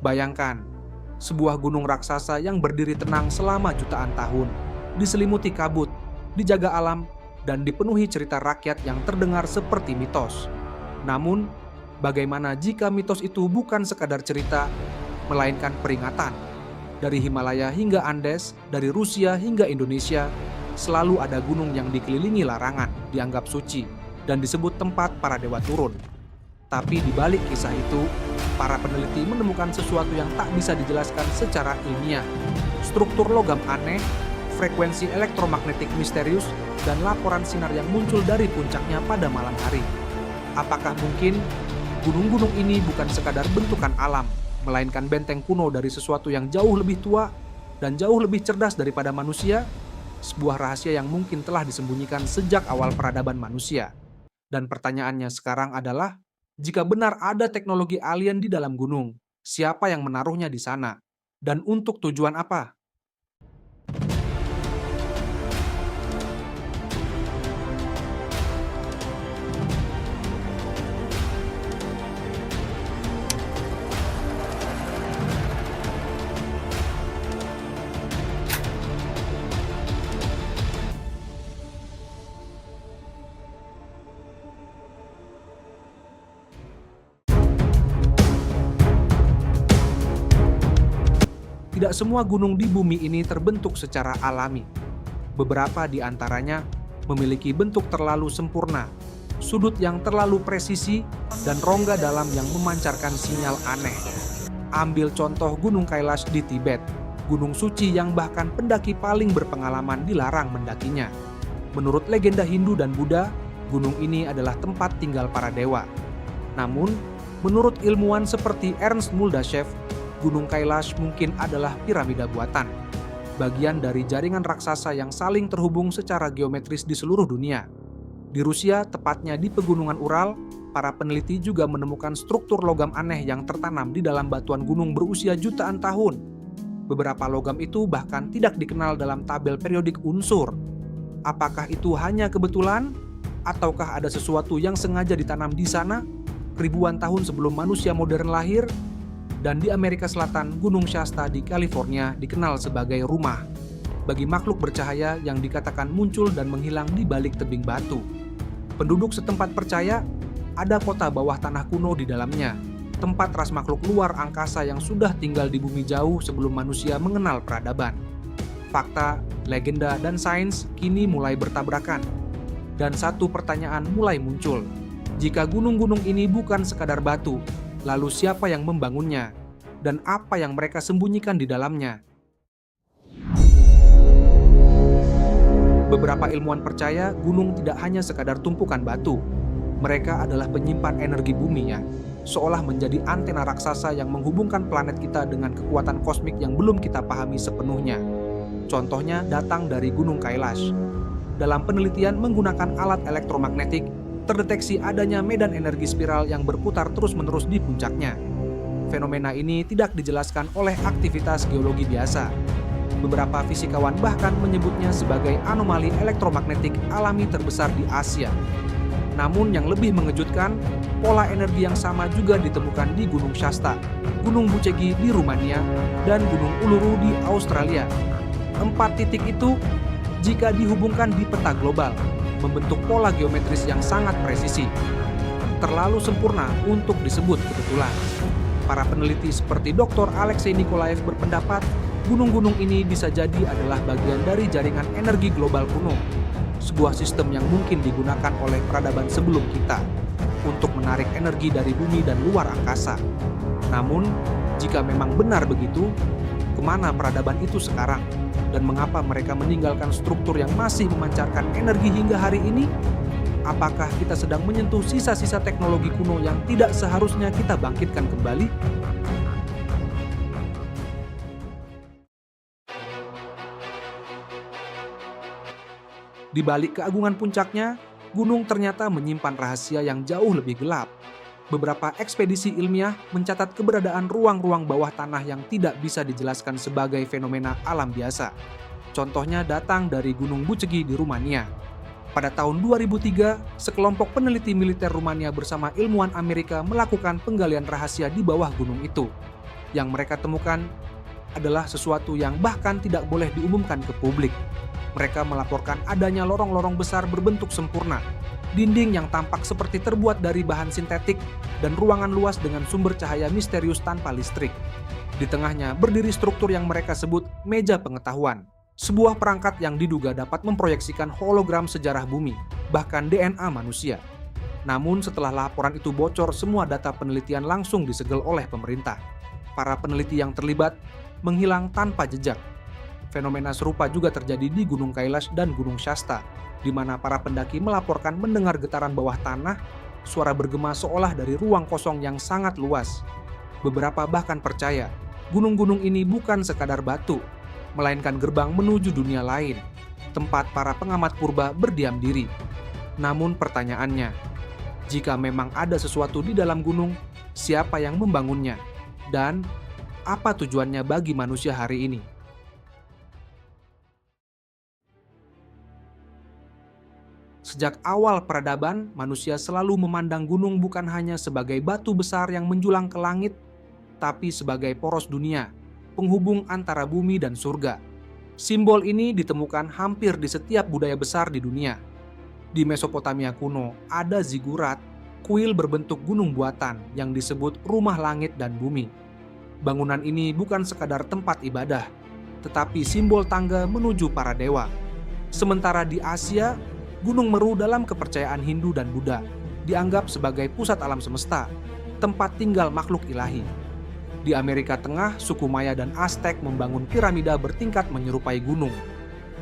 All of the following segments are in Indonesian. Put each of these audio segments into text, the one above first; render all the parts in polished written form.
Bayangkan, sebuah gunung raksasa yang berdiri tenang selama jutaan tahun, diselimuti kabut, dijaga alam, dan dipenuhi cerita rakyat yang terdengar seperti mitos. Namun, bagaimana jika mitos itu bukan sekadar cerita, melainkan peringatan? Dari Himalaya hingga Andes, dari Rusia hingga Indonesia, selalu ada gunung yang dikelilingi larangan, dianggap suci, dan disebut tempat para dewa turun. Tapi di balik kisah itu, para peneliti menemukan sesuatu yang tak bisa dijelaskan secara ilmiah. Struktur logam aneh, frekuensi elektromagnetik misterius, dan laporan sinar yang muncul dari puncaknya pada malam hari. Apakah mungkin gunung-gunung ini bukan sekadar bentukan alam, melainkan benteng kuno dari sesuatu yang jauh lebih tua dan jauh lebih cerdas daripada manusia? Sebuah rahasia yang mungkin telah disembunyikan sejak awal peradaban manusia. Dan pertanyaannya sekarang adalah, jika benar ada teknologi alien di dalam gunung, siapa yang menaruhnya di sana? Dan untuk tujuan apa? Tidak semua gunung di bumi ini terbentuk secara alami. Beberapa di antaranya memiliki bentuk terlalu sempurna, sudut yang terlalu presisi, dan rongga dalam yang memancarkan sinyal aneh. Ambil contoh Gunung Kailash di Tibet, gunung suci yang bahkan pendaki paling berpengalaman dilarang mendakinya. Menurut legenda Hindu dan Buddha, gunung ini adalah tempat tinggal para dewa. Namun, menurut ilmuwan seperti Ernst Muldashev, Gunung Kailash mungkin adalah piramida buatan, bagian dari jaringan raksasa yang saling terhubung secara geometris di seluruh dunia. Di Rusia, tepatnya di pegunungan Ural, para peneliti juga menemukan struktur logam aneh yang tertanam di dalam batuan gunung berusia jutaan tahun. Beberapa logam itu bahkan tidak dikenal dalam tabel periodik unsur. Apakah itu hanya kebetulan? Ataukah ada sesuatu yang sengaja ditanam di sana ribuan tahun sebelum manusia modern lahir? Dan di Amerika Selatan, Gunung Shasta di California dikenal sebagai rumah bagi makhluk bercahaya yang dikatakan muncul dan menghilang di balik tebing batu. Penduduk setempat percaya ada kota bawah tanah kuno di dalamnya, tempat ras makhluk luar angkasa yang sudah tinggal di bumi jauh sebelum manusia mengenal peradaban. Fakta, legenda, dan sains kini mulai bertabrakan. Dan satu pertanyaan mulai muncul. Jika gunung-gunung ini bukan sekadar batu, lalu siapa yang membangunnya? Dan apa yang mereka sembunyikan di dalamnya? Beberapa ilmuwan percaya gunung tidak hanya sekadar tumpukan batu. Mereka adalah penyimpan energi bumi ya, seolah menjadi antena raksasa yang menghubungkan planet kita dengan kekuatan kosmik yang belum kita pahami sepenuhnya. Contohnya datang dari Gunung Kailash. Dalam penelitian menggunakan alat elektromagnetik, terdeteksi adanya medan energi spiral yang berputar terus-menerus di puncaknya. Fenomena ini tidak dijelaskan oleh aktivitas geologi biasa. Beberapa fisikawan bahkan menyebutnya sebagai anomali elektromagnetik alami terbesar di Asia. Namun yang lebih mengejutkan, pola energi yang sama juga ditemukan di Gunung Shasta, Gunung Bucegi di Rumania, dan Gunung Uluru di Australia. 4 titik itu, jika dihubungkan di peta global, membentuk pola geometris yang sangat presisi. Terlalu sempurna untuk disebut kebetulan. Para peneliti seperti Dr. Alexei Nikolaev berpendapat, gunung-gunung ini bisa jadi adalah bagian dari jaringan energi global kuno, sebuah sistem yang mungkin digunakan oleh peradaban sebelum kita untuk menarik energi dari bumi dan luar angkasa. Namun, jika memang benar begitu, kemana peradaban itu sekarang? Dan mengapa mereka meninggalkan struktur yang masih memancarkan energi hingga hari ini? Apakah kita sedang menyentuh sisa-sisa teknologi kuno yang tidak seharusnya kita bangkitkan kembali? Di balik keagungan puncaknya, gunung ternyata menyimpan rahasia yang jauh lebih gelap. Beberapa ekspedisi ilmiah mencatat keberadaan ruang-ruang bawah tanah yang tidak bisa dijelaskan sebagai fenomena alam biasa. Contohnya datang dari Gunung Bucegi di Rumania. Pada tahun 2003, sekelompok peneliti militer Rumania bersama ilmuwan Amerika melakukan penggalian rahasia di bawah gunung itu. Yang mereka temukan adalah sesuatu yang bahkan tidak boleh diumumkan ke publik. Mereka melaporkan adanya lorong-lorong besar berbentuk sempurna, dinding yang tampak seperti terbuat dari bahan sintetik, dan ruangan luas dengan sumber cahaya misterius tanpa listrik. Di tengahnya berdiri struktur yang mereka sebut meja pengetahuan. Sebuah perangkat yang diduga dapat memproyeksikan hologram sejarah bumi, bahkan DNA manusia. Namun setelah laporan itu bocor, semua data penelitian langsung disegel oleh pemerintah. Para peneliti yang terlibat menghilang tanpa jejak. Fenomena serupa juga terjadi di Gunung Kailash dan Gunung Shasta, di mana para pendaki melaporkan mendengar getaran bawah tanah, suara bergema seolah dari ruang kosong yang sangat luas. Beberapa bahkan percaya gunung-gunung ini bukan sekadar batu, melainkan gerbang menuju dunia lain, tempat para pengamat purba berdiam diri. Namun pertanyaannya, jika memang ada sesuatu di dalam gunung, siapa yang membangunnya? Dan apa tujuannya bagi manusia hari ini? Sejak awal peradaban, manusia selalu memandang gunung bukan hanya sebagai batu besar yang menjulang ke langit, tapi sebagai poros dunia, penghubung antara bumi dan surga. Simbol ini ditemukan hampir di setiap budaya besar di dunia. Di Mesopotamia kuno, ada zigurat, kuil berbentuk gunung buatan yang disebut rumah langit dan bumi. Bangunan ini bukan sekadar tempat ibadah, tetapi simbol tangga menuju para dewa. Sementara di Asia, Gunung Meru dalam kepercayaan Hindu dan Buddha dianggap sebagai pusat alam semesta, tempat tinggal makhluk ilahi. Di Amerika Tengah, suku Maya dan Aztec membangun piramida bertingkat menyerupai gunung.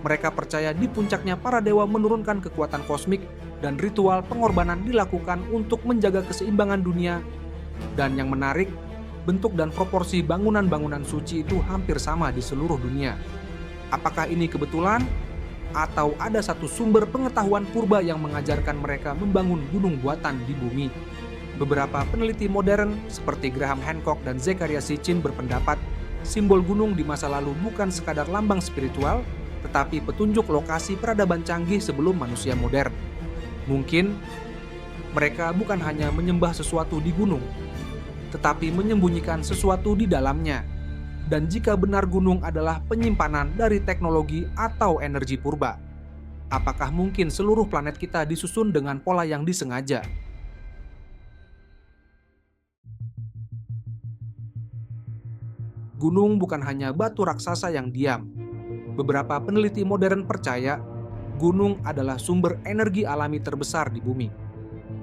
Mereka percaya di puncaknya para dewa menurunkan kekuatan kosmik dan ritual pengorbanan dilakukan untuk menjaga keseimbangan dunia. Dan yang menarik, bentuk dan proporsi bangunan-bangunan suci itu hampir sama di seluruh dunia. Apakah ini kebetulan? Atau ada satu sumber pengetahuan purba yang mengajarkan mereka membangun gunung buatan di bumi? Beberapa peneliti modern seperti Graham Hancock dan Zecharia Sitchin berpendapat simbol gunung di masa lalu bukan sekadar lambang spiritual, tetapi petunjuk lokasi peradaban canggih sebelum manusia modern. Mungkin mereka bukan hanya menyembah sesuatu di gunung, tetapi menyembunyikan sesuatu di dalamnya. Dan jika benar gunung adalah penyimpanan dari teknologi atau energi purba, apakah mungkin seluruh planet kita disusun dengan pola yang disengaja? Gunung bukan hanya batu raksasa yang diam. Beberapa peneliti modern percaya gunung adalah sumber energi alami terbesar di bumi.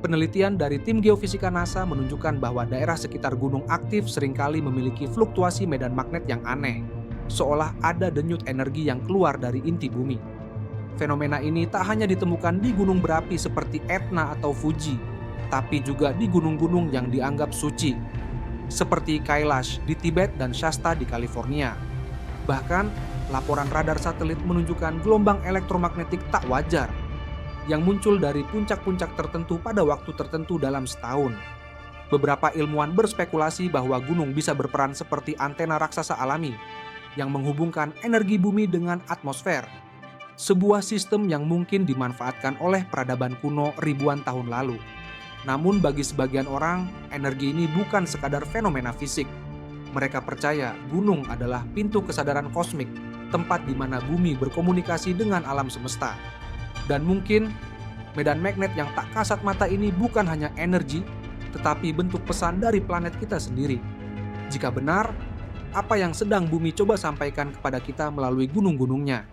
Penelitian dari tim geofisika NASA menunjukkan bahwa daerah sekitar gunung aktif seringkali memiliki fluktuasi medan magnet yang aneh, seolah ada denyut energi yang keluar dari inti bumi. Fenomena ini tak hanya ditemukan di gunung berapi seperti Etna atau Fuji, tapi juga di gunung-gunung yang dianggap suci, seperti Kailash di Tibet dan Shasta di California. Bahkan, laporan radar satelit menunjukkan gelombang elektromagnetik tak wajar yang muncul dari puncak-puncak tertentu pada waktu tertentu dalam setahun. Beberapa ilmuwan berspekulasi bahwa gunung bisa berperan seperti antena raksasa alami yang menghubungkan energi bumi dengan atmosfer, sebuah sistem yang mungkin dimanfaatkan oleh peradaban kuno ribuan tahun lalu. Namun bagi sebagian orang, energi ini bukan sekadar fenomena fisik. Mereka percaya gunung adalah pintu kesadaran kosmik, tempat di mana bumi berkomunikasi dengan alam semesta. Dan mungkin medan magnet yang tak kasat mata ini bukan hanya energi, tetapi bentuk pesan dari planet kita sendiri. Jika benar, apa yang sedang bumi coba sampaikan kepada kita melalui gunung-gunungnya?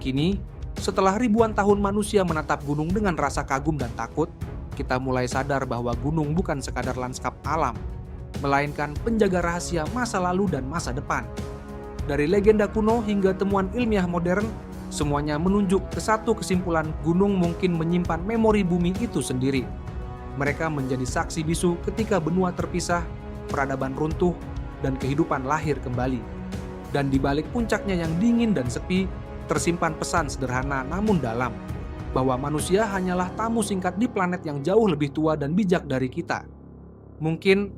Kini, setelah ribuan tahun manusia menatap gunung dengan rasa kagum dan takut, kita mulai sadar bahwa gunung bukan sekadar lanskap alam, melainkan penjaga rahasia masa lalu dan masa depan. Dari legenda kuno hingga temuan ilmiah modern, semuanya menunjuk ke satu kesimpulan: gunung mungkin menyimpan memori bumi itu sendiri. Mereka menjadi saksi bisu ketika benua terpisah, peradaban runtuh, dan kehidupan lahir kembali. Dan di balik puncaknya yang dingin dan sepi, tersimpan pesan sederhana namun dalam, bahwa manusia hanyalah tamu singkat di planet yang jauh lebih tua dan bijak dari kita. Mungkin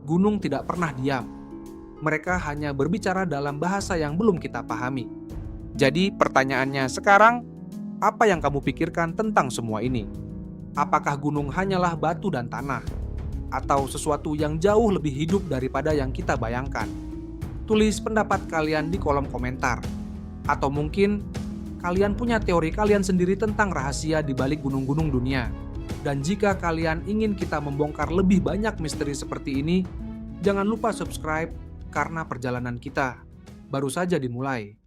gunung tidak pernah diam. Mereka hanya berbicara dalam bahasa yang belum kita pahami. Jadi pertanyaannya sekarang, apa yang kamu pikirkan tentang semua ini? Apakah gunung hanyalah batu dan tanah? Atau sesuatu yang jauh lebih hidup daripada yang kita bayangkan? Tulis pendapat kalian di kolom komentar. Atau mungkin kalian punya teori kalian sendiri tentang rahasia di balik gunung-gunung dunia. Dan jika kalian ingin kita membongkar lebih banyak misteri seperti ini, jangan lupa subscribe karena perjalanan kita baru saja dimulai.